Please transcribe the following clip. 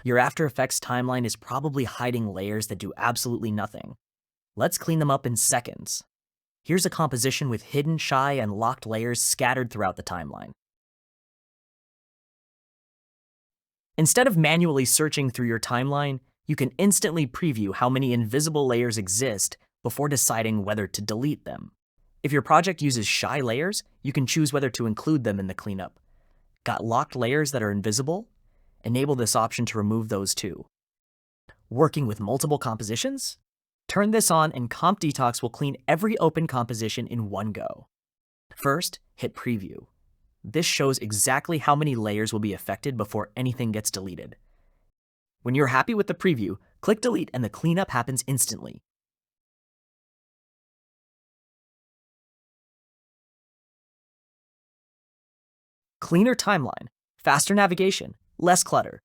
Your After Effects timeline is probably hiding layers that do absolutely nothing. Let's clean them up in seconds. Here's a composition with hidden, shy, and locked layers scattered throughout the timeline. Instead of manually searching through your timeline, you can instantly preview how many invisible layers exist before deciding whether to delete them. If your project uses shy layers, you can choose whether to include them in the cleanup. Got locked layers that are invisible? Enable this option to remove those too. Working with multiple compositions? Turn this on and Comp Detox will clean every open composition in one go. First, hit Preview. This shows exactly how many layers will be affected before anything gets deleted. When you're happy with the preview, click Delete and the cleanup happens instantly. Cleaner timeline, faster navigation, less clutter.